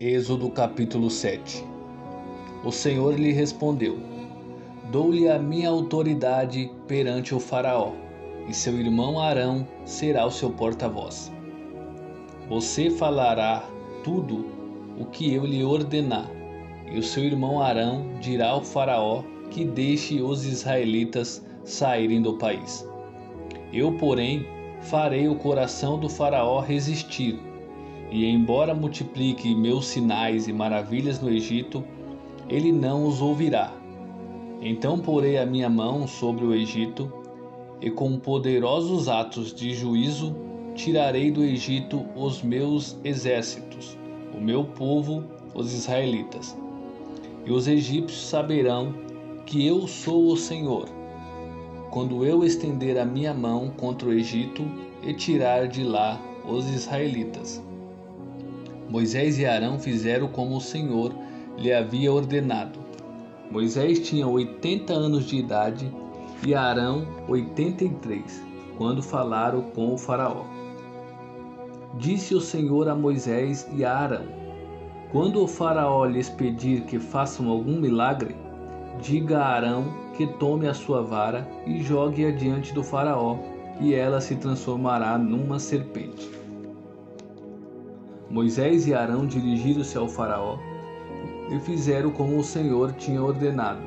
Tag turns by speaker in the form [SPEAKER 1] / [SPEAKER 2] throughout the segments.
[SPEAKER 1] Êxodo capítulo 7. O Senhor lhe respondeu: Dou-lhe a minha autoridade perante o Faraó, e seu irmão Arão será o seu porta-voz. Você falará tudo o que eu lhe ordenar, e o seu irmão Arão dirá ao Faraó que deixe os israelitas saírem do país. Eu, porém, farei o coração do Faraó resistir, e embora multiplique meus sinais e maravilhas no Egito, ele não os ouvirá. Então porei a minha mão sobre o Egito, e com poderosos atos de juízo tirarei do Egito os meus exércitos, o meu povo, os israelitas. E os egípcios saberão que eu sou o Senhor, quando eu estender a minha mão contra o Egito e tirar de lá os israelitas. Moisés e Arão fizeram como o Senhor lhe havia ordenado. Moisés tinha 80 anos de idade e Arão 83, quando falaram com o Faraó. Disse o Senhor a Moisés e a Arão: Quando o Faraó lhes pedir que façam algum milagre, diga a Arão que tome a sua vara e jogue-a diante do Faraó, e ela se transformará numa serpente. Moisés e Arão dirigiram-se ao Faraó e fizeram como o Senhor tinha ordenado.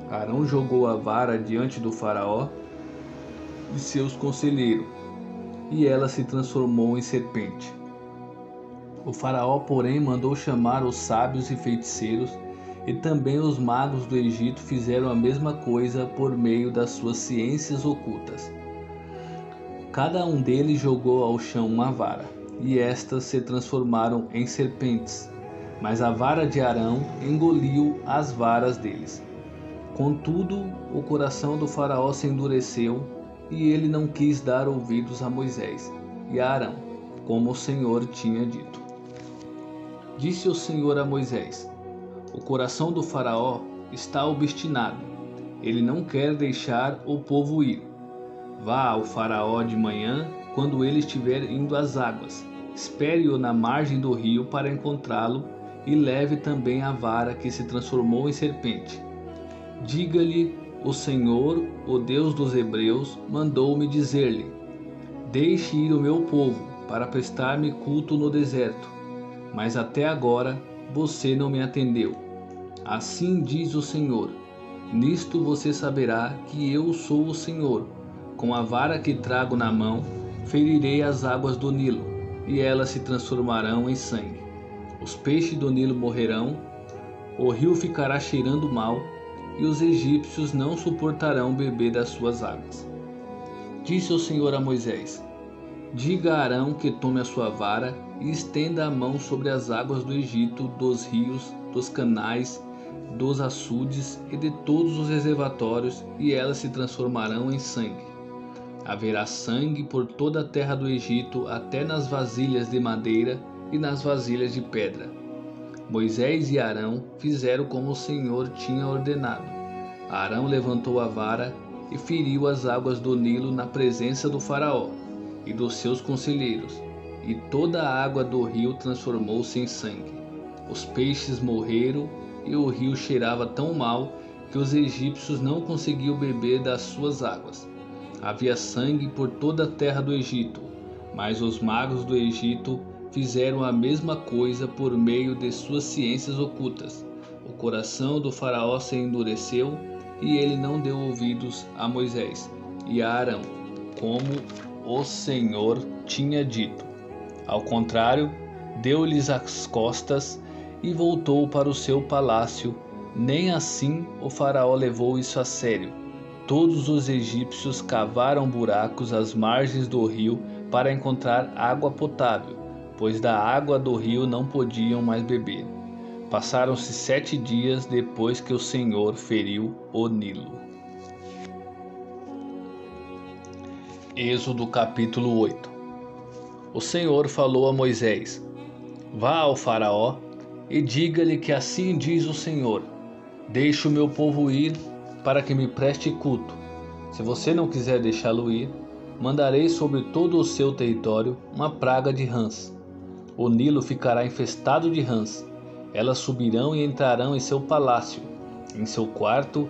[SPEAKER 1] Arão jogou a vara diante do Faraó e seus conselheiros, e ela se transformou em serpente. O Faraó, porém, mandou chamar os sábios e feiticeiros, e também os magos do Egito fizeram a mesma coisa por meio das suas ciências ocultas. Cada um deles jogou ao chão uma vara, e estas se transformaram em serpentes, mas a vara de Arão engoliu as varas deles. Contudo, o coração do Faraó se endureceu, e ele não quis dar ouvidos a Moisés e a Arão, como o Senhor tinha dito. Disse o Senhor a Moisés: O coração do Faraó está obstinado, ele não quer deixar o povo ir. Vá ao Faraó de manhã, quando ele estiver indo às águas. Espere-o na margem do rio para encontrá-lo, e leve também a vara que se transformou em serpente. Diga-lhe: O Senhor, o Deus dos Hebreus, mandou-me dizer-lhe: Deixe ir o meu povo, para prestar-me culto no deserto. Mas até agora você não me atendeu. Assim diz o Senhor: Nisto você saberá que eu sou o Senhor. Com a vara que trago na mão, ferirei as águas do Nilo, e elas se transformarão em sangue. Os peixes do Nilo morrerão, o rio ficará cheirando mal, e os egípcios não suportarão beber das suas águas. Disse o Senhor a Moisés: Diga a Arão que tome a sua vara e estenda a mão sobre as águas do Egito, dos rios, dos canais, dos açudes e de todos os reservatórios, e elas se transformarão em sangue. Haverá sangue por toda a terra do Egito, até nas vasilhas de madeira e nas vasilhas de pedra. Moisés e Arão fizeram como o Senhor tinha ordenado. Arão levantou a vara e feriu as águas do Nilo na presença do Faraó e dos seus conselheiros, e toda a água do rio transformou-se em sangue. Os peixes morreram, e o rio cheirava tão mal que os egípcios não conseguiam beber das suas águas. Havia sangue por toda a terra do Egito, mas os magos do Egito fizeram a mesma coisa por meio de suas ciências ocultas. O coração do Faraó se endureceu, e ele não deu ouvidos a Moisés e a Arão, como o Senhor tinha dito. Ao contrário, deu-lhes as costas e voltou para o seu palácio. Nem assim o Faraó levou isso a sério. Todos os egípcios cavaram buracos às margens do rio para encontrar água potável, pois da água do rio não podiam mais beber. Passaram-se 7 dias depois que o Senhor feriu o Nilo. Êxodo capítulo 8. O Senhor falou a Moisés: Vá ao Faraó e diga-lhe que assim diz o Senhor: Deixe o meu povo ir para que me preste culto. Se você não quiser deixá-lo ir, mandarei sobre todo o seu território uma praga de rãs. O Nilo ficará infestado de rãs. Elas subirão e entrarão em seu palácio, em seu quarto,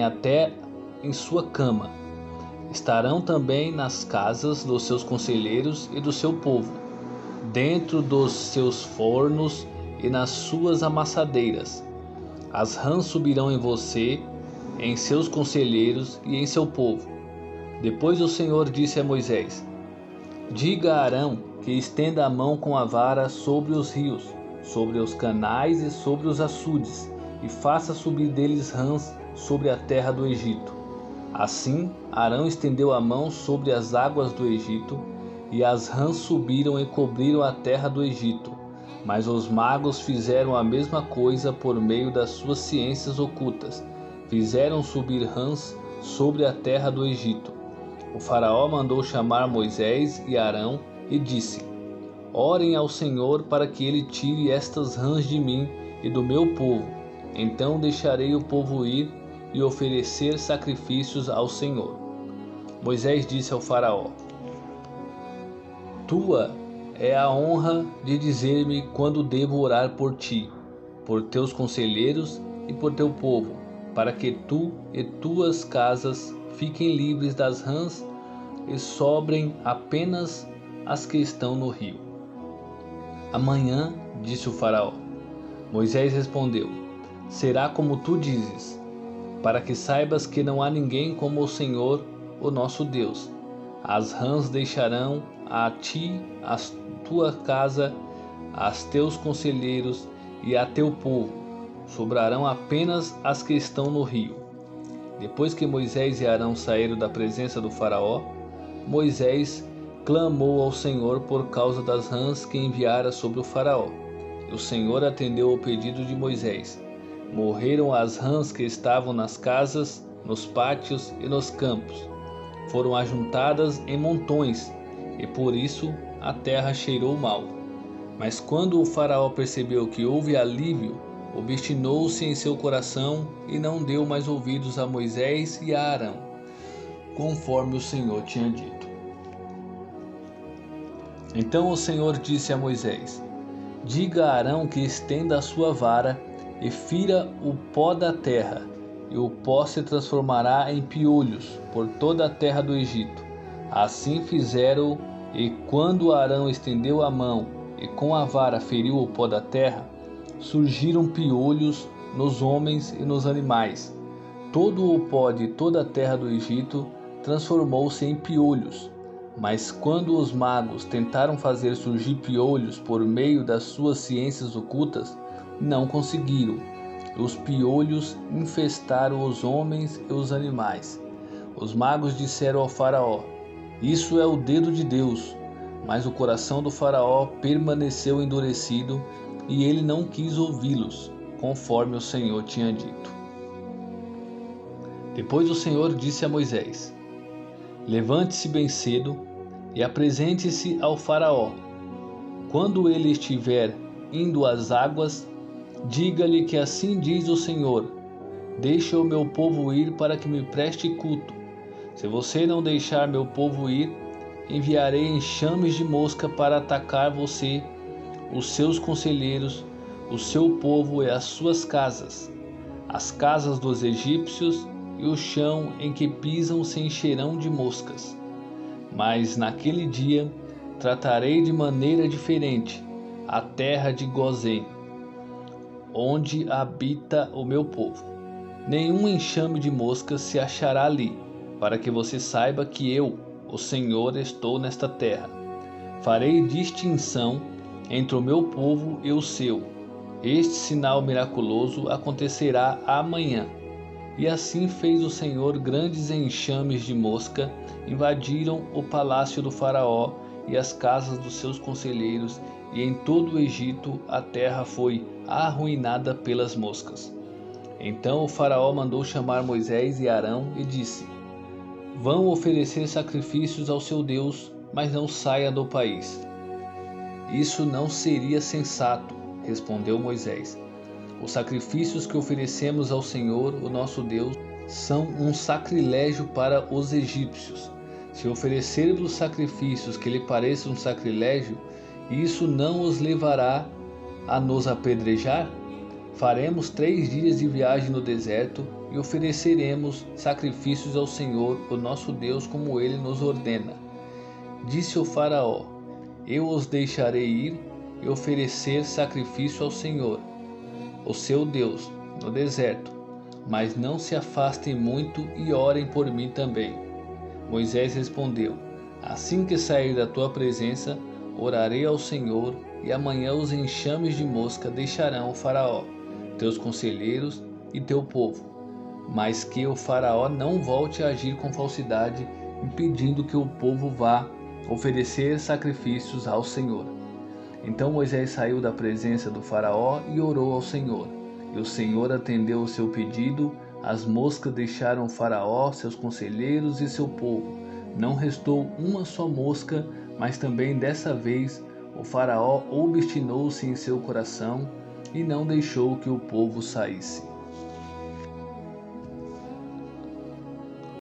[SPEAKER 1] até em sua cama. Estarão também nas casas dos seus conselheiros e do seu povo, dentro dos seus fornos e nas suas amassadeiras. As rãs subirão em você, em seus conselheiros e em seu povo. Depois o Senhor disse a Moisés: Diga a Arão que estenda a mão com a vara sobre os rios, sobre os canais e sobre os açudes, e faça subir deles rãs sobre a terra do Egito. Assim, Arão estendeu a mão sobre as águas do Egito, e as rãs subiram e cobriram a terra do Egito. Mas os magos fizeram a mesma coisa por meio das suas ciências ocultas. Fizeram subir rãs sobre a terra do Egito. O faraó mandou chamar Moisés e Arão e disse: Orem ao Senhor para que ele tire estas rãs de mim e do meu povo. Então deixarei o povo ir e oferecer sacrifícios ao Senhor. Moisés disse ao faraó: Tua é a honra de dizer-me quando devo orar por ti, por teus conselheiros e por teu povo, para que tu e tuas casas fiquem livres das rãs e sobrem apenas as que estão no rio. Amanhã, disse o faraó. Moisés respondeu: Será como tu dizes, para que saibas que não há ninguém como o Senhor, o nosso Deus. As rãs deixarão a ti, a tua casa, a teus conselheiros e a teu povo. Sobrarão apenas as que estão no rio. Depois que Moisés e Arão saíram da presença do faraó, Moisés clamou ao Senhor por causa das rãs que enviara sobre o faraó. E o Senhor atendeu ao pedido de Moisés. Morreram as rãs que estavam nas casas, nos pátios e nos campos. Foram ajuntadas em montões, e por isso a terra cheirou mal. Mas quando o faraó percebeu que houve alívio, obstinou-se em seu coração e não deu mais ouvidos a Moisés e a Arão, conforme o Senhor tinha dito. Então o Senhor disse a Moisés: Diga a Arão que estenda a sua vara e fira o pó da terra, e o pó se transformará em piolhos por toda a terra do Egito. Assim fizeram, e quando Arão estendeu a mão e com a vara feriu o pó da terra, surgiram piolhos nos homens e nos animais. Todo o pó de toda a terra do Egito transformou-se em piolhos. Mas quando os magos tentaram fazer surgir piolhos por meio das suas ciências ocultas, não conseguiram. Os piolhos infestaram os homens e os animais. Os magos disseram ao faraó: Isso é o dedo de Deus. Mas o coração do faraó permaneceu endurecido e ele não quis ouvi-los, conforme o Senhor tinha dito. Depois o Senhor disse a Moisés: Levante-se bem cedo e apresente-se ao faraó. Quando ele estiver indo às águas, diga-lhe que assim diz o Senhor: Deixa o meu povo ir para que me preste culto. Se você não deixar meu povo ir, enviarei enxames de mosca para atacar você, os seus conselheiros, o seu povo e as suas casas. As casas dos egípcios e o chão em que pisam se encherão de moscas. Mas naquele dia tratarei de maneira diferente a terra de Gozém, onde habita o meu povo. Nenhum enxame de moscas se achará ali, para que você saiba que eu, o Senhor, estou nesta terra. Farei distinção entre o meu povo e o seu. Este sinal miraculoso acontecerá amanhã. E assim fez o Senhor. Grandes enxames de mosca invadiram o palácio do faraó e as casas dos seus conselheiros, e em todo o Egito a terra foi arruinada pelas moscas. Então o faraó mandou chamar Moisés e Arão e disse: Vão oferecer sacrifícios ao seu Deus, mas não saia do país. Isso não seria sensato, respondeu Moisés. Os sacrifícios que oferecemos ao Senhor, o nosso Deus, são um sacrilégio para os egípcios. Se oferecermos sacrifícios que lhe pareçam um sacrilégio, isso não os levará a nos apedrejar? Faremos 3 dias de viagem no deserto e ofereceremos sacrifícios ao Senhor, o nosso Deus, como ele nos ordena. Disse o Faraó: Eu os deixarei ir e oferecer sacrifício ao Senhor, o seu Deus, no deserto, mas não se afastem muito e orem por mim também. Moisés respondeu: Assim que sair da tua presença, orarei ao Senhor, e amanhã os enxames de mosca deixarão o Faraó, teus conselheiros e teu povo, mas que o Faraó não volte a agir com falsidade, impedindo que o povo vá oferecer sacrifícios ao Senhor. Então Moisés saiu da presença do Faraó e orou ao Senhor. E o Senhor atendeu o seu pedido, as moscas deixaram o Faraó, seus conselheiros e seu povo. Não restou uma só mosca, mas também dessa vez o Faraó obstinou-se em seu coração e não deixou que o povo saísse.